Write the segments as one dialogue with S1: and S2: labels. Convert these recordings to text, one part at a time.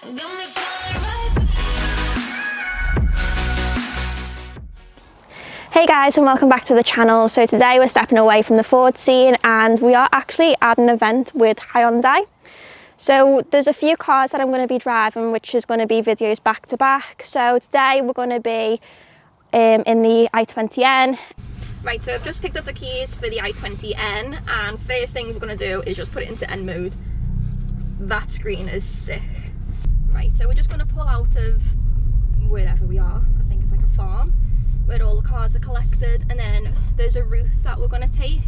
S1: Hey guys, and welcome back to the channel. So today we're stepping away from the Ford scene and we are actually at an event with HYUNDAI. So there's a few cars that I'm going to be driving, which is going to be videos back to back. So today we're going to be in the i20N. Right, so I've just picked up the keys for the i20N, and first thing we're going to do is just put it into N mode. That screen is sick. Right, so we're just going to pull out of wherever we are. I think it's like a farm where all the cars are collected, and then there's a route that we're going to take.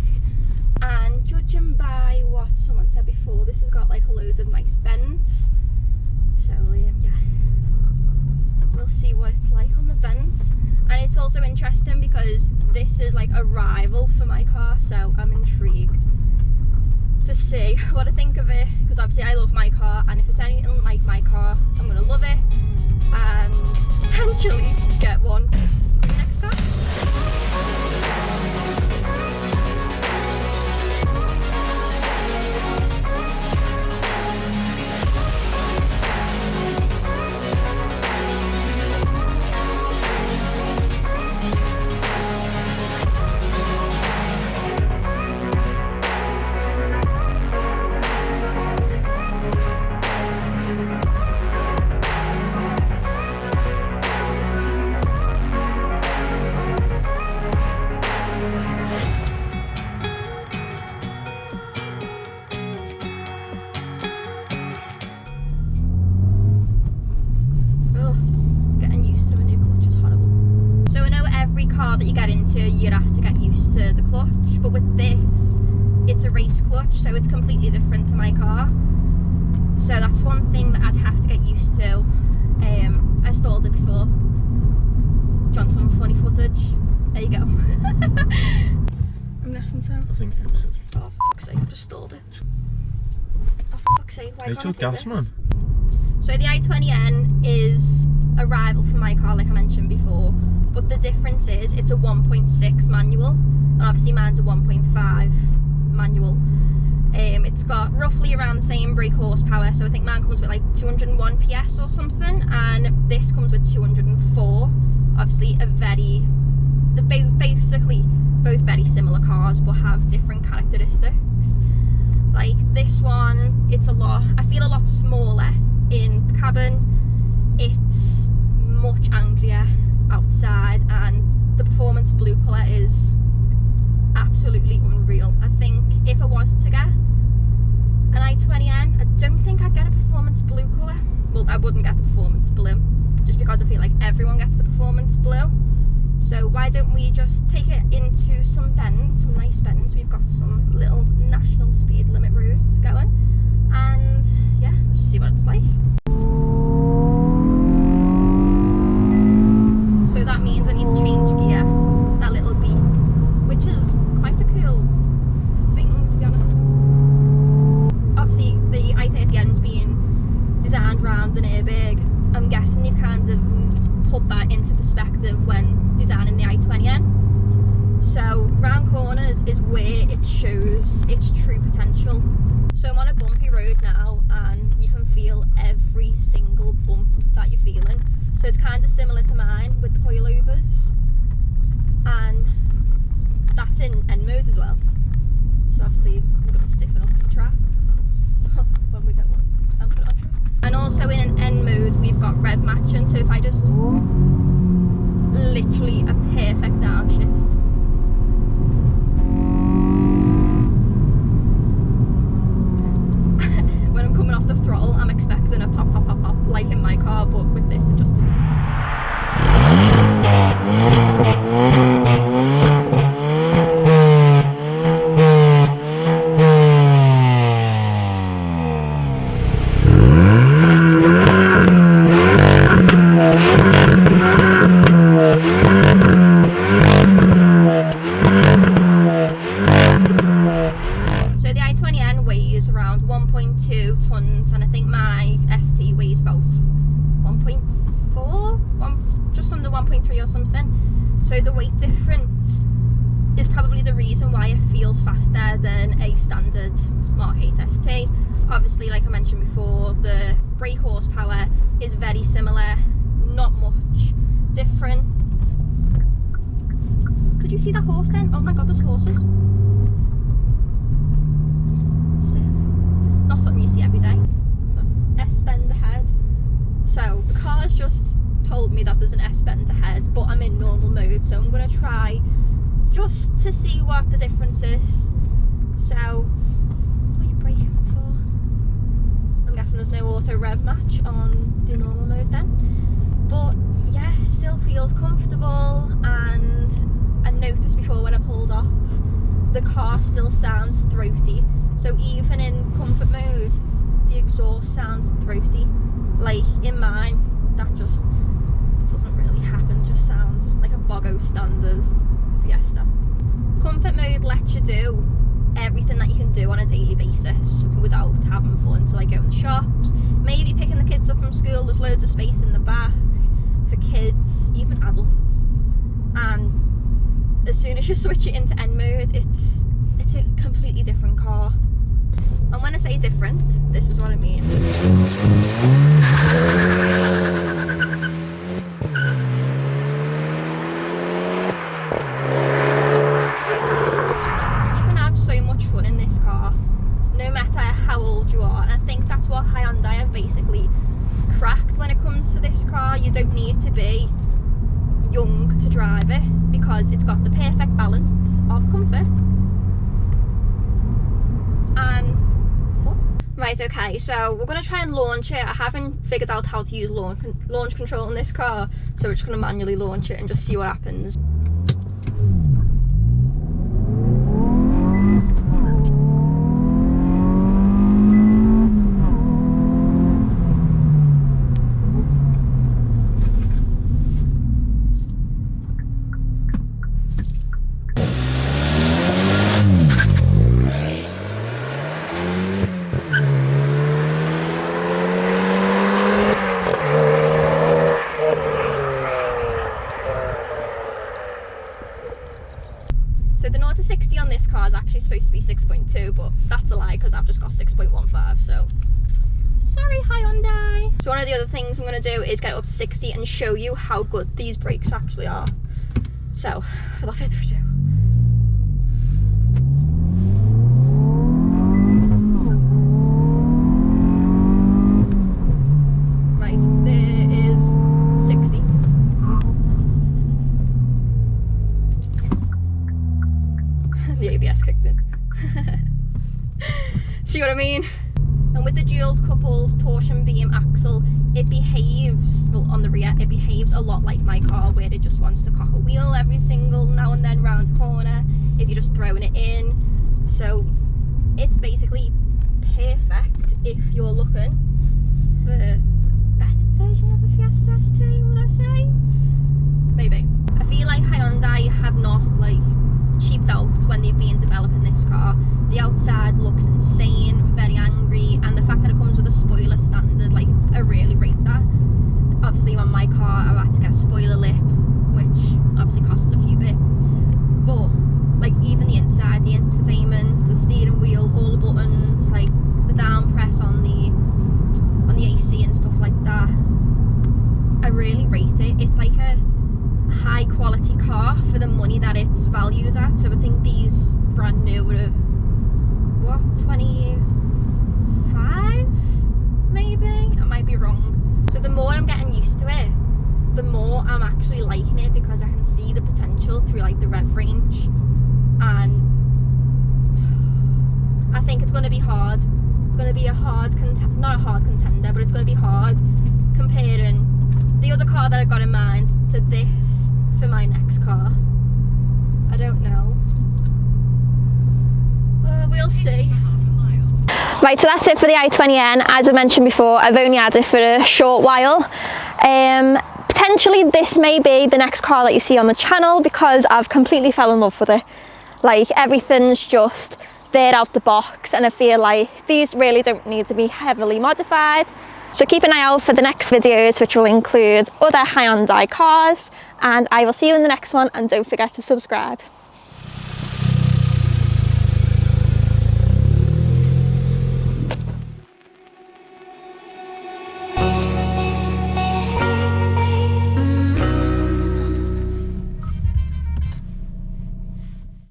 S1: And judging by what someone said before, this has got like a load of nice bends. So yeah, we'll see what it's like on the bends. And it's also interesting because this is like a rival for my car, so I'm intrigued to see what I think of it, because obviously I love my car, and if it's anything like my car, I'm going to love it and potentially get one. Next car. That you get into, you'd have to get used to the clutch, but with this it's a race clutch, so it's completely different to my car. So that's one thing that I'd have to get used to. I stalled it before. Do you want some funny footage? There you go. I'm guessing so.
S2: I think it was.
S1: Oh, for fuck's sake, I just stalled it. Oh, for fuck's sake, why can't I do
S2: gas,
S1: this?
S2: man.
S1: So the i20N is a rival for my car, like I mentioned before. But the difference is it's a 1.6 manual, and obviously mine's a 1.5 manual. It's got roughly around the same brake horsepower, so I think mine comes with like 201 PS or something, and this comes with 204. Obviously they're basically both very similar cars, but have different characteristics. Like this one, I feel a lot smaller in the cabin. It's much angrier outside, and the performance blue colour is absolutely unreal. I think if I was to get an i20N, I don't think I'd get a performance blue colour. Well, I wouldn't get the performance blue, just because I feel like everyone gets the performance blue. So why don't we just take it into some bends, some nice bends. We've got some little national speed limit routes going, and yeah, we'll just see what it's like. So that means I need to change gear, that little beep, which is quite a cool thing, to be honest. Obviously the i30N's being designed around the airbag. I'm guessing they've kind of put that into perspective when designing the i20N. So round corners is where it shows its true potential. So I'm on a bumpy road now, and you can feel every single bump that you're feeling. So it's kind of similar to mine with the coilovers, and that's in N mode as well. So obviously we're going to stiffen up the track when we get one and put it on track. And also in an N mode we've got rev matching, so if I just literally a perfect downshift. When I'm coming off the throttle, I'm expecting a pop, pop, pop, pop, like in my car, but with this it just doesn't. So the i20N weighs around 1.2 tons, and I think my ST weighs about 1.4, just under 1.3 or something. So the weight difference is probably the reason why it feels faster than a standard Mark 8 ST. Obviously, like I mentioned before, the brake horsepower is very similar, not much different. Could you see that horse then? Oh my god, there's horses. Sick. Not something you see every day. S-bend ahead. So the car's just told me that there's an S-bend ahead, but I'm in normal mode, so I'm going to try just to see what the difference is. So, what are you braking for? I'm guessing there's no auto rev match on the normal mode then. But yeah, still feels comfortable, and I noticed before when I pulled off, the car still sounds throaty. So even in comfort mode, the exhaust sounds throaty. Like in mine, that just doesn't really happen, just sounds like a boggo standard Fiesta. Comfort mode lets you do everything that you can do on a daily basis without having fun. So like going to the shops, maybe picking the kids up from school, there's loads of space in the back for kids, even adults. And as soon as you switch it into N mode, it's a completely different car. And when I say different, this is what I mean. You can have so much fun in this car, no matter how old you are. And I think that's what Hyundai have basically cracked when it comes to this car. You don't need to be young to drive it, because it's got the perfect balance of comfort and fun. Right, okay, so we're going to try and launch it. I haven't figured out how to use launch control in this car, so we're just going to manually launch it and just see what happens. So the 0 to 60 on this car is actually supposed to be 6.2, but that's a lie because I've just got 6.15, so sorry Hyundai. So one of the other things I'm going to do is get it up to 60 and show you how good these brakes actually are. So without further ado, right, there is 60. The ABS kicked in. See what I mean? And with the dual coupled torsion beam axle, it behaves, well on the rear, it behaves a lot like my car, where it just wants to cock a wheel every single now and then round a corner if you're just throwing it in. So it's basically perfect if you're looking for a better version of a Fiesta ST, would I say? Maybe. I feel like Hyundai have not like cheaped out when they've been developing this car. The outside looks insane, very angry, and the fact that it comes with a spoiler standard, like I really rate that. Obviously on my car I've had to get a spoiler lip, which obviously costs a few bit, but like even the inside, the infotainment, the steering wheel, all the buttons, like the down press on the AC and stuff like that, I really rate it. It's like a high quality car for the money that it's valued at. So I think these brand new would have, what, 25 maybe? I might be wrong. So the more I'm getting used to it, the more I'm actually liking it, because I can see the potential through like the rev range, and I think it's going to be hard. It's going to be a hard not a hard contender, but it's going to be hard comparing the other car that I got in mind to this for my next car. I don't know. We'll see. Right, so that's it for the i20N. As I mentioned before, I've only had it for a short while. Potentially this may be the next car that you see on the channel, because I've completely fell in love with it. Like everything's just there out the box, and I feel like these really don't need to be heavily modified. So keep an eye out for the next videos, which will include other Hyundai cars, and I will see you in the next one, and don't forget to subscribe.